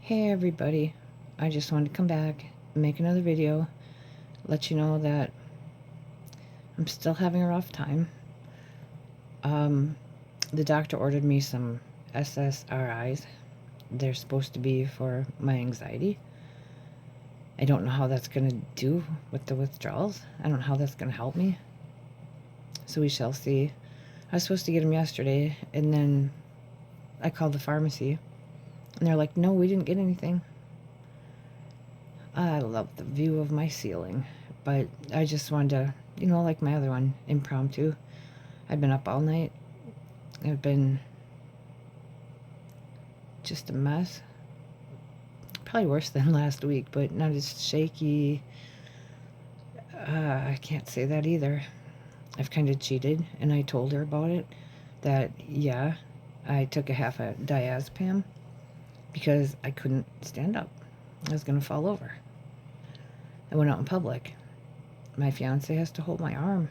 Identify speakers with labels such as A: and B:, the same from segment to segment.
A: Hey everybody, I just wanted to come back and make another video, let you know that I'm still having a rough time. The doctor ordered me some SSRIs. They're supposed to be for my anxiety. I don't know how that's going to do with the withdrawals. I don't know how that's going to help me. So we shall see. I was supposed to get them yesterday, and then I called the pharmacy, and they're like, no, we didn't get anything. I love the view of my ceiling, but I just wanted to, like my other one, impromptu. I've been up all night. I've been just a mess. Probably worse than last week, but not as shaky. I can't say that either. I've kind of cheated, and I told her about it, that, yeah, I took a half a diazepam because I couldn't stand up. I was going to fall over. I went out in public. My fiance has to hold my arm.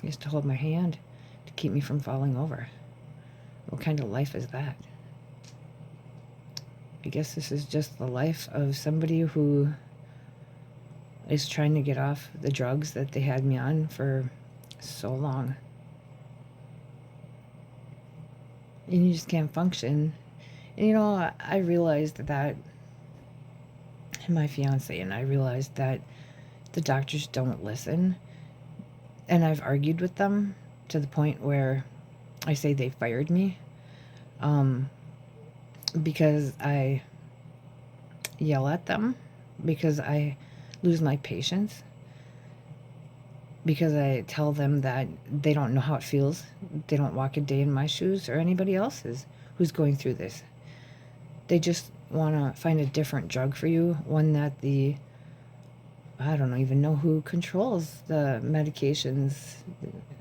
A: He has to hold my hand to keep me from falling over. What kind of life is that? I guess this is just the life of somebody who is trying to get off the drugs that they had me on for so long. And you just can't function. And I realized that, my fiance and I realized that the doctors don't listen. And I've argued with them to the point where I say they fired me because I yell at them, because I lose my patience, because I tell them that they don't know how it feels. They don't walk a day in my shoes or anybody else's who's going through this. They just want to find a different drug for you, one that I don't even know who controls the medications.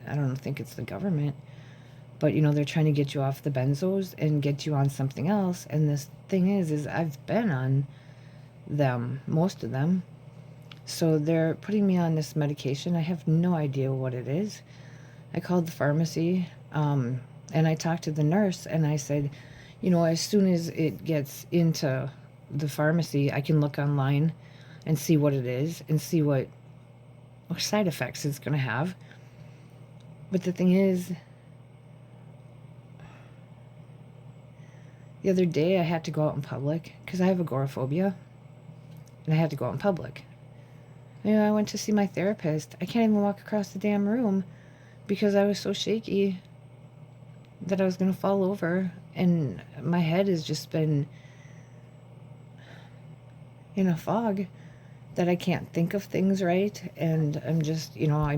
A: I don't think it's the government. But, they're trying to get you off the benzos and get you on something else. And this thing is I've been on them, most of them. So they're putting me on this medication. I have no idea what it is. I called the pharmacy, and I talked to the nurse, and I said, as soon as it gets into the pharmacy, I can look online and see what it is and see what side effects it's going to have. But the thing is, the other day I had to go out in public because I have agoraphobia, and I had to go out in public. I went to see my therapist. I can't even walk across the damn room because I was so shaky that I was going to fall over, and my head has just been in a fog that I can't think of things right. And I'm just, I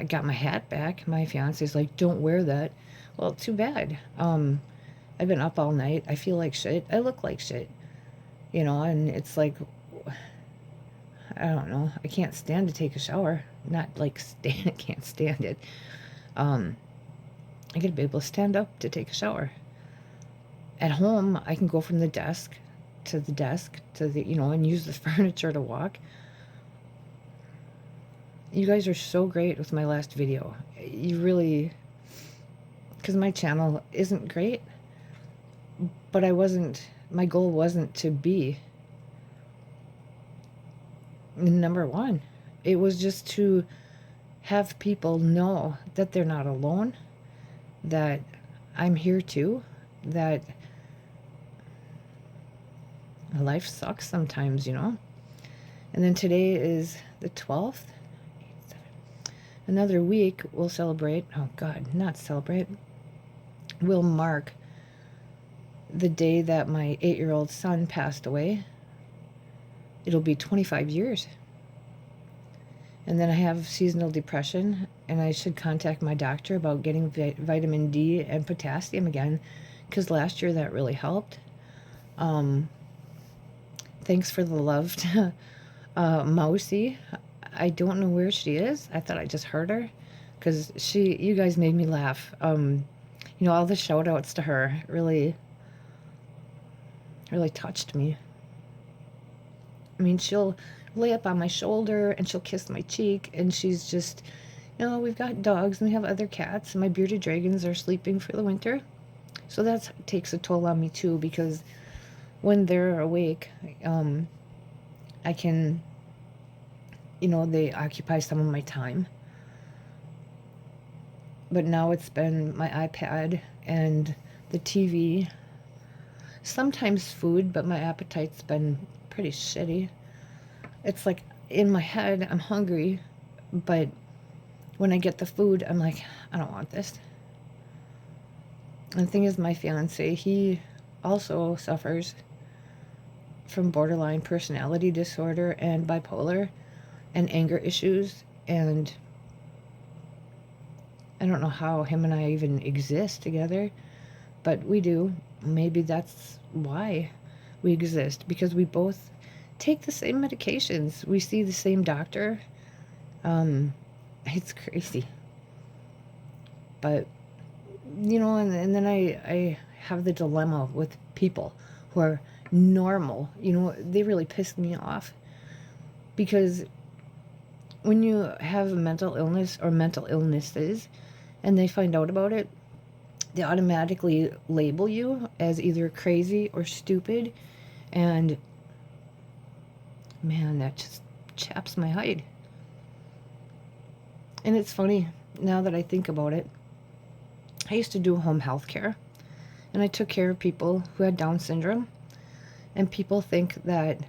A: got my hat back. My fiance's like, don't wear that. Well, too bad. I've been up all night. I feel like shit. I look like shit. And it's like, I don't know. I can't stand to take a shower. Not like stand. I can't stand it. I gotta be able to stand up to take a shower. At home, I can go from the desk to the, and use the furniture to walk. You guys are so great with my last video. You really, because my channel isn't great, but my goal wasn't to be number one. It was just to have people know that they're not alone, that I'm here too, that life sucks sometimes, And then today is the 12th. Another week we'll celebrate, not celebrate, we'll mark the day that my 8-year-old son passed away. It'll be 25 years. And then I have seasonal depression, and I should contact my doctor about getting vitamin D and potassium again, because last year that really helped. Thanks for the love to Mousy. I don't know where she is. I thought I just heard her, because you guys made me laugh. All the shout outs to her really, really touched me. She'll lay up on my shoulder and she'll kiss my cheek, and she's just, we've got dogs and we have other cats, and my bearded dragons are sleeping for the winter. So that takes a toll on me too, because when they're awake, I can, they occupy some of my time. But now it's been my iPad and the TV, sometimes food, but my appetite's been pretty shitty. It's like in my head, I'm hungry, but when I get the food, I'm like, I don't want this. And the thing is, my fiance, he also suffers from borderline personality disorder and bipolar and anger issues. And I don't know how him and I even exist together, but we do. Maybe that's why we exist, because we both take the same medications. We see the same doctor. It's crazy. But, and then I have the dilemma with people who are normal. They really piss me off, because when you have a mental illness or mental illnesses and they find out about it, they automatically label you as either crazy or stupid. And man, that just chaps my hide. And it's funny, now that I think about it, I used to do home health care, and I took care of people who had Down syndrome. And people think that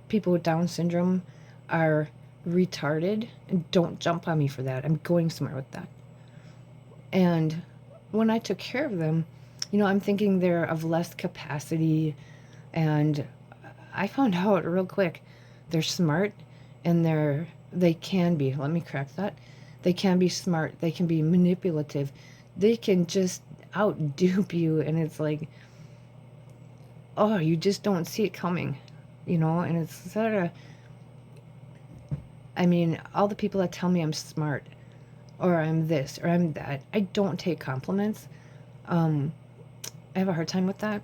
A: people with Down syndrome are retarded. And don't jump on me for that. I'm going somewhere with that. And when I took care of them, I'm thinking they're of less capacity. And I found out real quick, they're smart, and they can be, let me correct that, they can be smart, they can be manipulative, they can just outdupe you, and it's like, oh, you just don't see it coming, and it's sort of, all the people that tell me I'm smart, or I'm this, or I'm that, I don't take compliments. I have a hard time with that.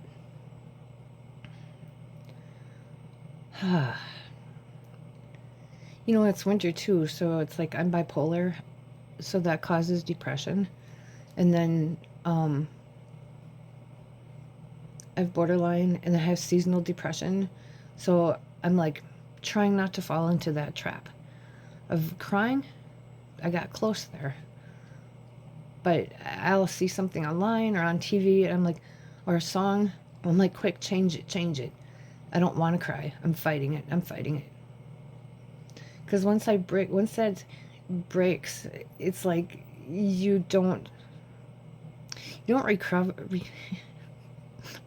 A: It's winter too, so it's like I'm bipolar, so that causes depression. And then I have borderline, and I have seasonal depression. So I'm like trying not to fall into that trap of crying. I got close there. But I'll see something online or on TV, and I'm like, or a song, I'm like, quick, change it. I don't want to cry. I'm fighting it. Because once that breaks, it's like you don't recover.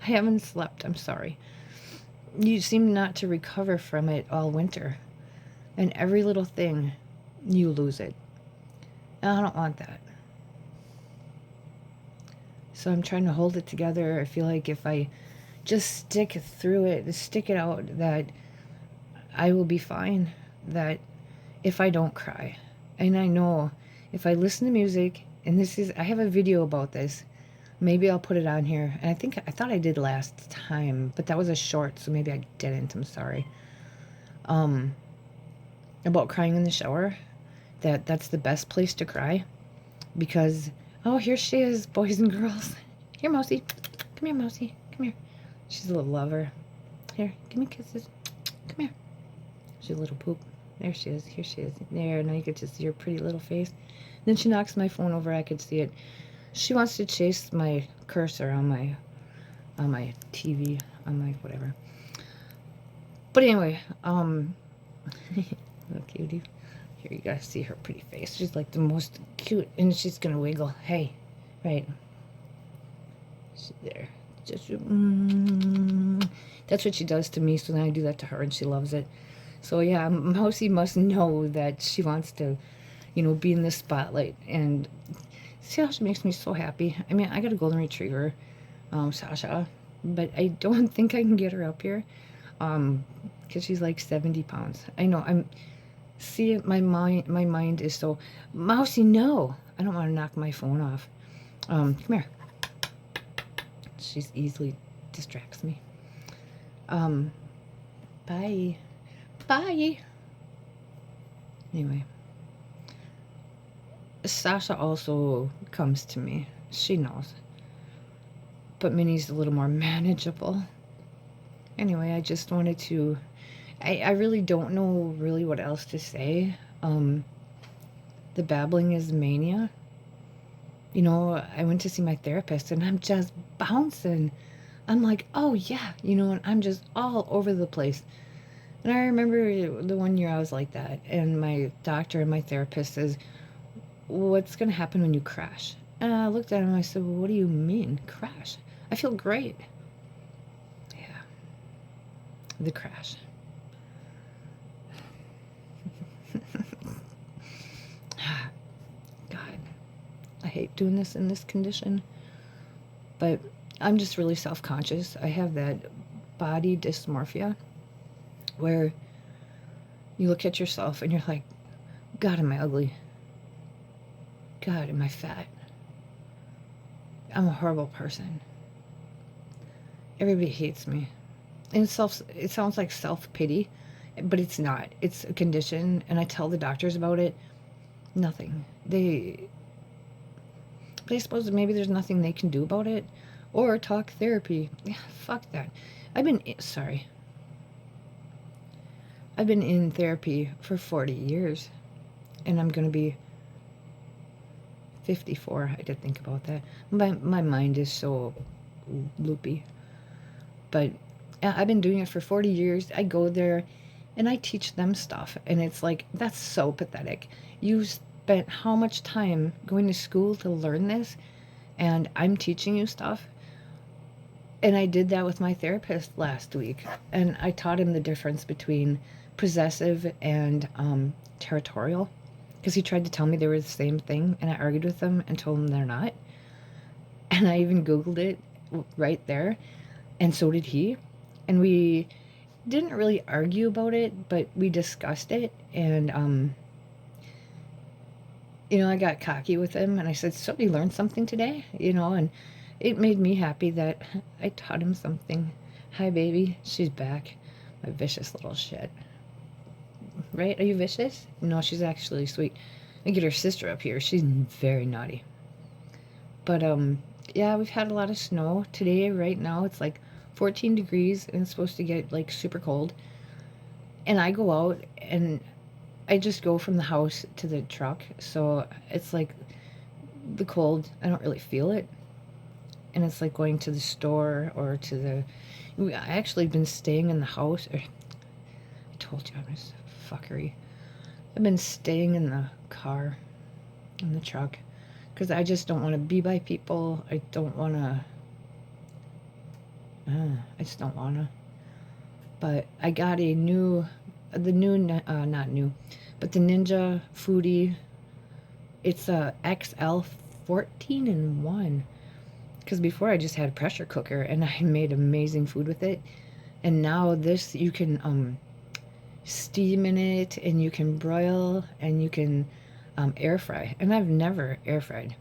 A: I haven't slept. I'm sorry. You seem not to recover from it all winter, and every little thing, you lose it. And I don't want that. So I'm trying to hold it together. I feel like if I just stick it out, that I will be fine. That if I don't cry, and I know if I listen to music, and I have a video about this. Maybe I'll put it on here. And I thought I did last time, but that was a short, so maybe I didn't. I'm sorry. About crying in the shower. That's the best place to cry, because here she is, boys and girls. Here, Mousy. Come here, Mousy. Come here. She's a little lover. Here, give me kisses. Come here. She's a little poop. There she is. Here she is. There. Now you can just see her pretty little face. Then she knocks my phone over. I could see it. She wants to chase my cursor on my TV, on my whatever. But anyway, little cutie. Here, you guys see her pretty face. She's like the most cute, and she's gonna wiggle. Hey, right. She's there. Just that's what she does to me. So then I do that to her, and she loves it. So yeah, Mousy must know that she wants to, be in the spotlight. And Sasha makes me so happy. I got a golden retriever, Sasha, but I don't think I can get her up here, because she's like 70 pounds. I know. My mind is so, Mousy, no. I don't want to knock my phone off. Come here. She's easily distracts me. Bye. Anyway. Sasha also comes to me. She knows. But Minnie's a little more manageable. Anyway, I just wanted to, I really don't know really what else to say. The babbling is mania. You know, I went to see my therapist and I'm just bouncing. I'm like, oh yeah, you know, and I'm just all over the place. And I remember the one year I was like that, and my doctor and my therapist says, what's going to happen when you crash? And I looked at him and I said, well, what do you mean, crash? I feel great. Yeah, the crash. God, I hate doing this in this condition, but I'm just really self-conscious. I have that body dysmorphia where you look at yourself and you're like, God, am I ugly? God, am I fat? I'm a horrible person. Everybody hates me. And it sounds like self-pity, but it's not. It's a condition, and I tell the doctors about it. Nothing. But I suppose maybe there's nothing they can do about it. Or talk therapy. Yeah, fuck that. Sorry. I've been in therapy for 40 years, and I'm going to be 54. I did think about that. My mind is so loopy. But I've been doing it for 40 years. I go there and I teach them stuff. And it's like, that's so pathetic. You spent how much time going to school to learn this? And I'm teaching you stuff. And I did that with my therapist last week. And I taught him the difference between possessive and territorial. Because he tried to tell me they were the same thing. And I argued with him and told him they're not. And I even Googled it right there. And so did he. And we didn't really argue about it, but we discussed it. And, you know, I got cocky with him and I said, so you learned something today? You know, and it made me happy that I taught him something. Hi, baby. She's back. My vicious little shit. Right? Are you vicious? No, she's actually sweet. I get her sister up here. She's very naughty. But, yeah, we've had a lot of snow. Today, right now, it's like 14 degrees and it's supposed to get like super cold. And I go out and I just go from the house to the truck. So it's like the cold, I don't really feel it. And it's like going to the store or to the... I actually been staying in the house. I told you I was fuckery. I've been staying in the car, in the truck, because I just don't want to be by people. I don't want to... I just don't want to. But I got a new... not new, but the Ninja Foodie. It's a XL 14 in 1. Because before I just had a pressure cooker and I made amazing food with it. And now this, you can steam in it and you can broil and you can air fry. And I've never air fried.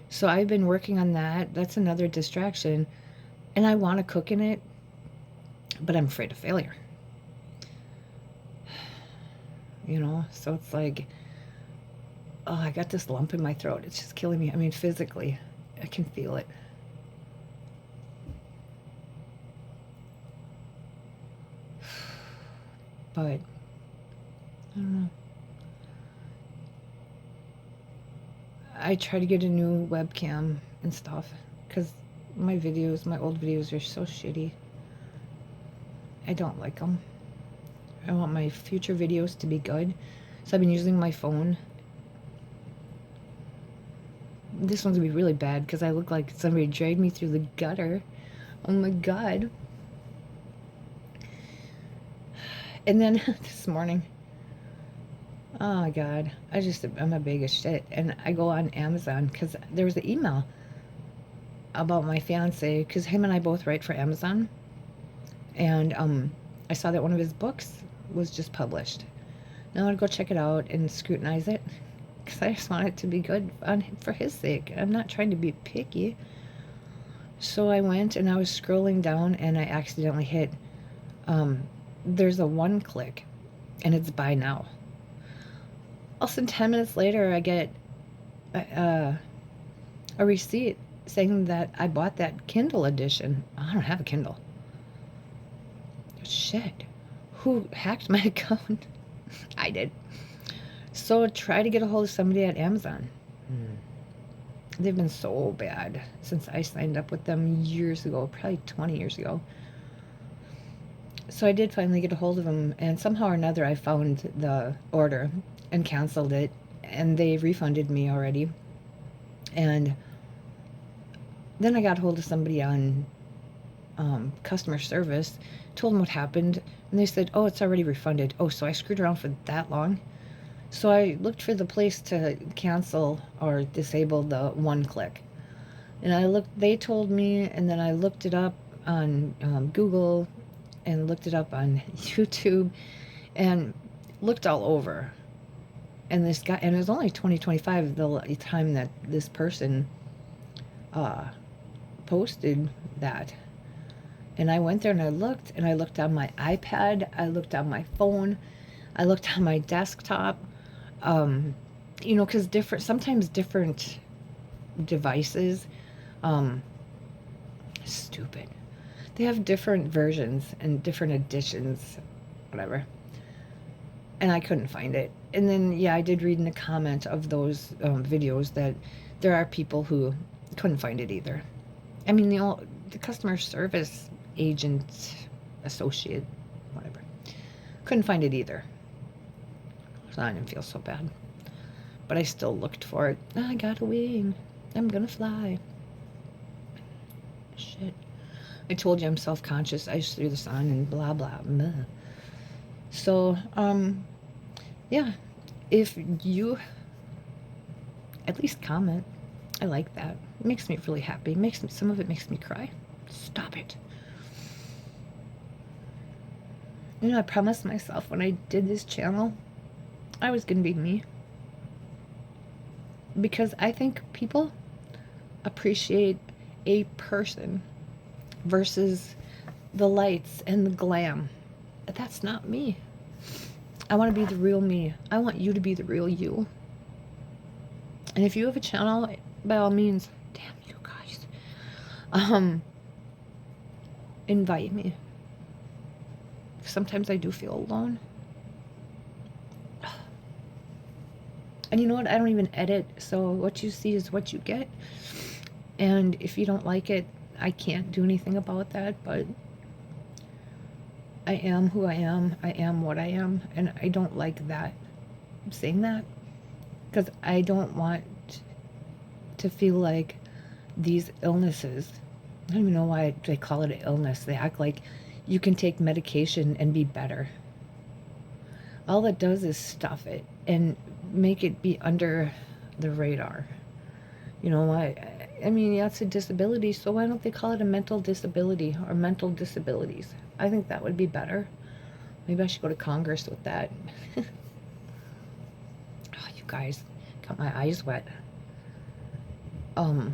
A: So I've been working on that. That's another distraction. And I want to cook in it, but I'm afraid of failure. You know, so it's like, oh, I got this lump in my throat. It's just killing me. I mean, physically, I can feel it. But, I don't know. I try to get a new webcam and stuff, because my old videos are so shitty. I don't like them. I want my future videos to be good. So I've been using my phone. This one's gonna be really bad because I look like somebody dragged me through the gutter. Oh my god. And then this morning, oh my god, I'm a bag of shit. And I go on Amazon because there was an email about my fiance, because him and I both write for Amazon. And I saw that one of his books was just published. Now I want to go check it out and scrutinize it, because I just want it to be good for his sake. I'm not trying to be picky. So I went and I was scrolling down and I accidentally hit, there's a one click and it's buy now. Also 10 minutes later I get a receipt saying that I bought that Kindle edition. I don't have a Kindle. shit, who hacked my account? I did. So try to get a hold of somebody at Amazon. They've been so bad since I signed up with them years ago, probably 20 years ago. So I did finally get a hold of them, and somehow or another I found the order and canceled it, and they refunded me already. And then I got a hold of somebody on customer service, told them what happened, and they said, oh, it's already refunded. Oh, so I screwed around for that long? So I looked for the place to cancel or disable the one click. And I looked, they told me, and then I looked it up on Google and looked it up on YouTube and looked all over. And this guy, and it was only 2025 the time that this person posted that. And I went there and I looked on my iPad, I looked on my phone, I looked on my desktop, you know, because sometimes different devices, stupid, they have different versions and different editions, whatever. And I couldn't find it. And then, yeah, I did read in the comment of those videos that there are people who couldn't find it either. I mean, the customer service agent, associate, whatever, couldn't find it either. So I didn't feel so bad. But I still looked for it. I got a wing. I'm gonna fly. Shit. I told you I'm self-conscious. I just threw this on and blah, blah, blah. So, yeah. If you at least comment, I like that. It makes me really happy. Some of it makes me cry. Stop it. You know, I promised myself when I did this channel, I was gonna be me. Because I think people appreciate a person versus the lights and the glam. That's not me. I want to be the real me. I want you to be the real you. And if you have a channel, by all means, damn you guys, invite me. Sometimes I do feel alone. And you know what? I don't even edit, so what you see is what you get. And if you don't like it, I can't do anything about that, but I am who I am what I am, and I don't like that. I'm saying that because I don't want to feel like these illnesses, I don't even know why they call it an illness. They act like you can take medication and be better. All it does is stuff it and make it be under the radar. You know, I mean, yeah, it's a disability, so why don't they call it a mental disability or mental disabilities? I think that would be better. Maybe I should go to Congress with that. Oh, you guys got my eyes wet. But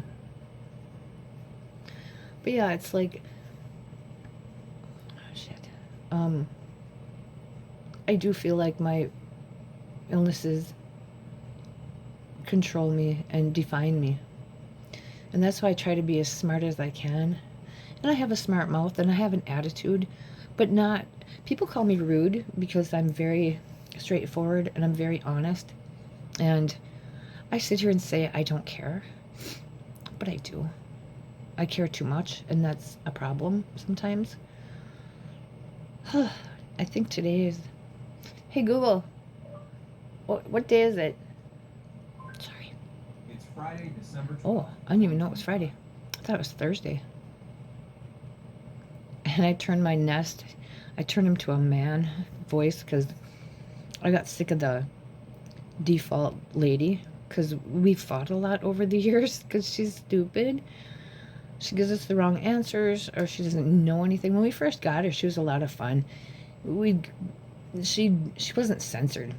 A: yeah, it's like, oh, shit. I do feel like my illnesses control me and define me. And that's why I try to be as smart as I can. And I have a smart mouth and I have an attitude, but not, people call me rude because I'm very straightforward and I'm very honest. And I sit here and say I don't care, but I do. I care too much, and that's a problem sometimes. I think today is, hey Google, what day is it? Sorry.
B: It's Friday, December 12th.
A: Oh, I didn't even know it was Friday. I thought it was Thursday. And I turned him to a man voice because I got sick of the default lady, because we fought a lot over the years because she's stupid. She gives us the wrong answers, or she doesn't know anything. When we first got her, she was a lot of fun. She wasn't censored.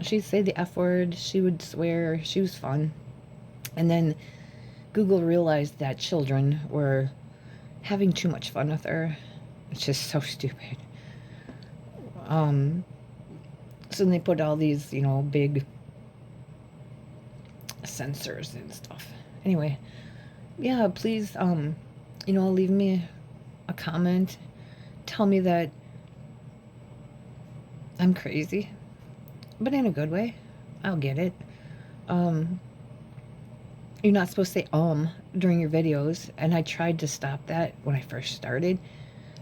A: She'd say the F word, she would swear, she was fun. And then Google realized that children were having too much fun with her. It's just so stupid. So then they put all these, you know, big censors and stuff. Anyway, yeah, please, you know, leave me a comment. Tell me that I'm crazy, but in a good way. I'll get it. Um, you're not supposed to say during your videos, and I tried to stop that when I first started.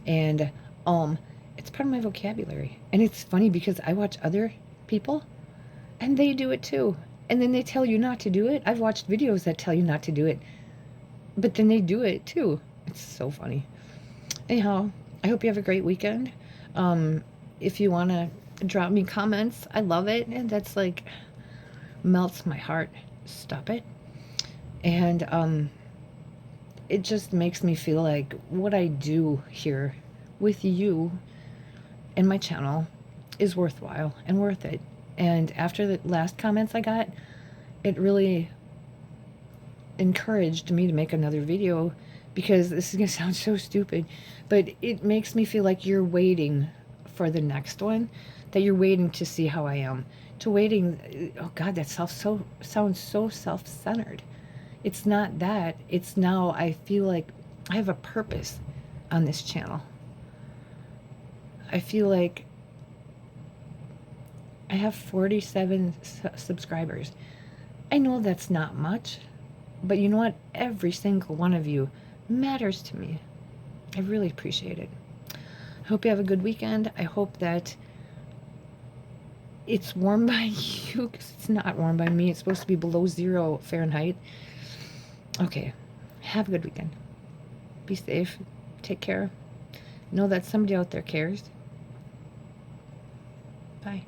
A: And um, it's part of my vocabulary. And it's funny because I watch other people and they do it too. And then they tell you not to do it. I've watched videos that tell you not to do it, but then they do it too. It's so funny. Anyhow, I hope you have a great weekend. Um, if you want to drop me comments, I love it. And that's like melts my heart. Stop it. And it just makes me feel like what I do here with you and my channel is worthwhile and worth it. And after the last comments I got, it really encouraged me to make another video, because this is going to sound so stupid, but it makes me feel like you're waiting for the next one, that you're waiting to see how I am, to waiting. Oh God, that sounds so self-centered. It's not that. It's now I feel like I have a purpose on this channel. I feel like I have 47 subscribers. I know that's not much, but you know what? Every single one of you matters to me. I really appreciate it. I hope you have a good weekend. I hope that it's warm by you, because it's not warm by me. It's supposed to be below 0 Fahrenheit. Okay. Have a good weekend. Be safe. Take care. Know that somebody out there cares. Bye.